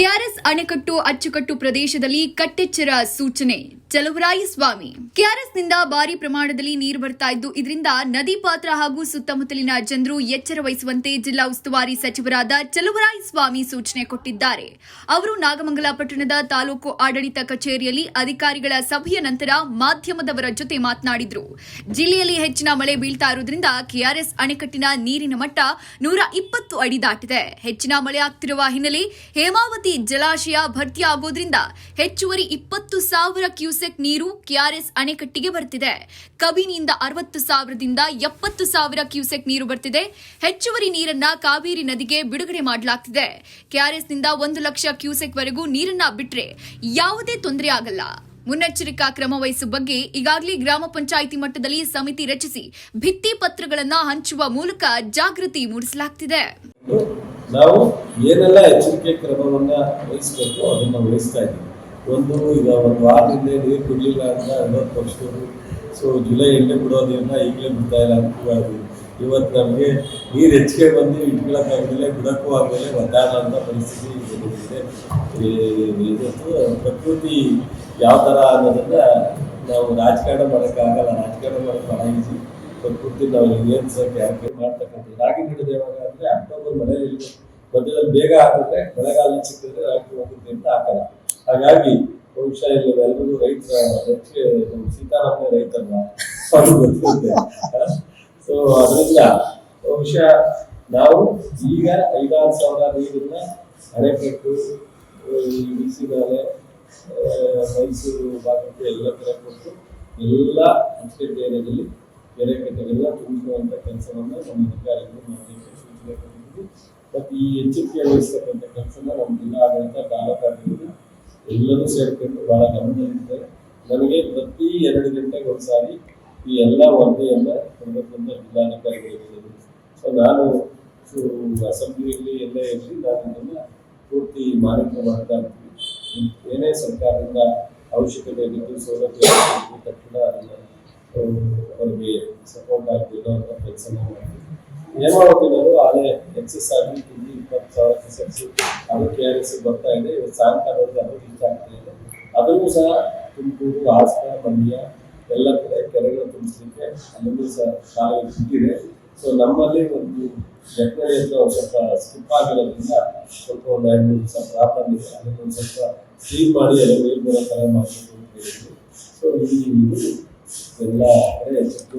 KRS ಅಣೆಕಟ್ಟು ಅಚ್ಚುಕಟ್ಟು ಪ್ರದೇಶದಲ್ಲಿ ಕಟ್ಟೆಚ್ಚರ ಸೂಚನೆ. ಚಲುವರಾಯಸ್ವಾಮಿ ಕೆಆರ್ಎಸ್ನಿಂದ ಭಾರಿ ಪ್ರಮಾಣದಲ್ಲಿ ನೀರು ಬರ್ತಾ ಇದ್ದು ಇದರಿಂದ ನದಿ ಪಾತ್ರ ಹಾಗೂ ಸುತ್ತಮುತ್ತಲಿನ ಜನರು ಎಚ್ಚರ ವಹಿಸುವಂತೆ ಜಿಲ್ಲಾ ಉಸ್ತುವಾರಿ ಸಚಿವರಾದ ಚಲುವರಾಯಸ್ವಾಮಿ ಸೂಚನೆ ಕೊಟ್ಟಿದ್ದಾರೆ. ಅವರು ನಾಗಮಂಗಲ ಪಟ್ಟಣದ ತಾಲೂಕು ಆಡಳಿತ ಕಚೇರಿಯಲ್ಲಿ ಅಧಿಕಾರಿಗಳ ಸಭೆಯ ನಂತರ ಮಾಧ್ಯಮದವರ ಜೊತೆ ಮಾತನಾಡಿದರು. ಜಿಲ್ಲೆಯಲ್ಲಿ ಹೆಚ್ಚಿನ ಮಳೆ ಬೀಳ್ತಾ ಇರುವುದರಿಂದ ಕೆಆರ್ಎಸ್ ಅಣೆಕಟ್ಟಿನ ನೀರಿನ ಮಟ್ಟ 120 ಅಡಿ ದಾಟಿದೆ. ಹೆಚ್ಚಿನ ಮಳೆ ಆಗ್ತಿರುವ ಹಿನ್ನೆಲೆ ಹೇಮಾವತಿ ಜಲಾಶಯ ಭರ್ತಿಯಾಗೋದ್ರಿಂದ ಹೆಚ್ಚುವರಿ 20,000 ಕ್ಯೂಸೆಕ್ ನೀರು ಕೆಆರ್ಎಸ್ ಅಣೆಕಟ್ಟಿಗೆ ಬರ್ತಿದೆ. ಕಬಿನಿಯಿಂದ 60,000ದಿಂದ 70,000 ಕ್ಯೂಸೆಕ್ ನೀರು ಬರ್ತಿದೆ. ಹೆಚ್ಚುವರಿ ನೀರನ್ನ ಕಾವೇರಿ ನದಿಗೆ ಬಿಡುಗಡೆ ಮಾಡಲಾಗ್ತಿದೆ. ಕೆಆರ್ಎಸ್ನಿಂದ 1 ಲಕ್ಷ ಕ್ಯೂಸೆಕ್ ವರೆಗೂ ನೀರನ್ನ ಬಿಟ್ರೆ ಯಾವುದೇ ತೊಂದರೆ ಆಗಲ್ಲ. ಮುನ್ನೆಚ್ಚರಿಕಾ ಕ್ರಮ ವಹಿಸುವ ಬಗ್ಗೆ ಈಗಾಗಲೇ ಗ್ರಾಮ ಪಂಚಾಯಿತಿ ಮಟ್ಟದಲ್ಲಿ ಸಮಿತಿ ರಚಿಸಿ ಭಿತ್ತಿ ಪತ್ರಗಳನ್ನು ಹಂಚುವ ಮೂಲಕ ಜಾಗೃತಿ ಮೂಡಿಸಲಾಗುತ್ತಿದೆ. ನಾವು ಏನೆಲ್ಲ ಎಚ್ಚರಿಕೆ ಕ್ರಮವನ್ನ ವಹಿಸಬೇಕು ಅದನ್ನ ವಹಿಸ್ತಾ ಇದ್ದೀವಿ. ಈಗ ಒಂದು ವಾರದಿಂದ ನೀರು ಬಿಡಲಿಲ್ಲ ಅಂತ ವಿರೋಧ ಪಕ್ಷದವರು ಜುಲೈ 8 ಬಿಡೋದ್ರಿಂದ ಈಗಲೇ ಬಿಡ್ತಾ ಇಲ್ಲ ಅಂತ ಇವತ್ತು ನಮಗೆ ನೀರು ಹೆಚ್ಚಿಗೆ ಬಂದು ಇಟ್ಕೊಳ್ಳೋಕ್ಕಾಗಲಿಲ್ಲ, ಬಿಡೋಕ್ಕೂ ಆಗಲೇ ಒದ್ದಾಡ ಅಂತ ಪರಿಸ್ಥಿತಿ ಇದೆ. ಇವತ್ತು ಪ್ರಕೃತಿ ಯಾವ ಥರ ಅನ್ನೋದನ್ನ ನಾವು ರಾಜಕಾರಣ ಮಾಡೋಕ್ಕಾಗಲ್ಲ. ರಾಜಕಾರಣ ಮಾಡೋಕ್ಕೆ ಬಹಳ ಈಸಿ. ಪ್ರಕೃತಿ ನಾವು ಏನು ಯಾಕೆ ಮಾಡ್ತಕ್ಕಂಥದ್ದು. ರಾಗಿ ಗಿಡದ ಯಾವಾಗ ಅಂದರೆ ಅಕ್ಟೋಬರ್ ಮಳೆಯಲ್ಲಿ ಮಧ್ಯದಲ್ಲಿ ಬೇಗ ಹಾಕಿದ್ರೆ ಮಳೆಗಾಲ ಸಿಕ್ಕಿದ್ರೆ ರಾಗಿ ಹೋಗುತ್ತೆ ಅಂತ ಹಾಕಲ್ಲ. ಹಾಗಾಗಿ ಬಹುಶಃ ಇಲ್ಲಿ ಎಲ್ಲರಿಗೂ ರೈತರ ಹೆಚ್ಚಿಗೆ ಸೀತಾರಾಮನೇ ರೈತರನ್ನ ಅದು ಗೊತ್ತಿರುತ್ತೆ. ಸೊ ಅದರಿಂದ ಬಹುಶಃ ನಾವು ಈಗ 5,000 ನೀರನ್ನ ಅಣೆಕಟ್ಟು, ಬಿಸಿನಾಲೆ, ಮೈಸೂರು ಭಾಗಕ್ಕೆ ಎಲ್ಲ ಕಡೆ ಕೊಟ್ಟು ಎಲ್ಲ ಅಚ್ಚುಕಟ್ಟು ಏರಿಯಾದಲ್ಲಿ ಕೆರೆಕಟ್ಟೆಗೆಲ್ಲ ತುಂಬಿಸುವಂಥ ಕೆಲಸವನ್ನು ನಮ್ಮ ಅಧಿಕಾರಿಗಳು ಮಾಡಲಿಕ್ಕೆ ಸೂಚನೆ ಕೊಟ್ಟಿದ್ದೀವಿ. ಮತ್ತು ಈ ಎಚ್ಚರಿಕೆ ವಹಿಸ್ತಕ್ಕಂಥ ಕೆಲಸನ ನಮ್ಮ ಜಿಲ್ಲಾ ಆಡಳಿತ, ತಾಲೂಕಾಡಳಿತ ಎಲ್ಲರೂ ಸೇರಿಕೊಂಡು ಬಹಳ ಗಮನದಲ್ಲಿದ್ದಾರೆ. ನನಗೆ ಪ್ರತಿ 2 ಗಂಟೆಗೆ ಒಂದ್ಸಾರಿ ಈ ಎಲ್ಲ ವರದಿಯನ್ನು ಕೊಡಬೇಕಂತ ಜಿಲ್ಲಾಧಿಕಾರಿಗಳಿಗೆ. ಸೊ ನಾನು ಅಸೆಂಬ್ಲಿಯಲ್ಲಿ ಎಲ್ಲ ಇರಲಿ ನಾನು ಇದನ್ನು ಪೂರ್ತಿ ಮಾನಿಟರ್ ಮಾಡ್ತಾ ಇರ್ತೀನಿ. ಏನೇ ಸರ್ಕಾರದಿಂದ ಅವಶ್ಯಕತೆ ಇದ್ದು ಸೌಲಭ್ಯ ತಕ್ಷಣ ಅದನ್ನು ಅವರಿಗೆ ಸಪೋರ್ಟ್ ಆಗ್ತಿರೋ ಅಂತ ಕೆಲಸ ಮಾಡ್ತೀವಿ. ಹೇಮಾವತಿನವರು ಆಲೆ ಎಕ್ಸಸ್ ಆಗಿ 20,000 ಕ್ಯೂಸೆಕ್ಸ್ ಅದು ಕೆಆರ್ಎಸ್ ಬರ್ತಾ ಇದೆ. ಇವತ್ತು ಸಾಯಂಕಾಲದಲ್ಲಿ ಅದು ರೀಚ್ ಆಗ್ತಾ ಇದೆ. ಅದನ್ನು ಸಹ ತುಮಕೂರು, ಹಾಸನ, ಮಂಡ್ಯ ಎಲ್ಲ ಕಡೆ ಕೆರೆಗಳು ತುಂಬಿಸಲಿಕ್ಕೆ ಅಲ್ಲೂ ಸಹ ಶಾಲೆಗೆ ಬಿಟ್ಟಿದೆ. ಸೊ ನಮ್ಮಲ್ಲಿ ಒಂದು ಜಟ್ನಳ್ಳಿ ಹತ್ರ ಸ್ವಲ್ಪ ಸ್ಕಿಪ್ ಆಗಿರೋದ್ರಿಂದ ಸ್ವಲ್ಪ ಒಂದು 2-3 ದಿವಸ ಪ್ರಾಬ್ಲಮ್ ಇದೆ. ಅದನ್ನೊಂದು ಸ್ವಲ್ಪ ಕ್ಲೀನ್ ಮಾಡಿ ಎಲ್ಲ ನೀರು ಬರೋ ಥರ ಮಾಡಬೇಕು ಅಂತ ಹೇಳಿದ್ವಿ. ಸೊ ಈ ಎಲ್ಲ ಕಡೆ ಹೆಚ್ಚು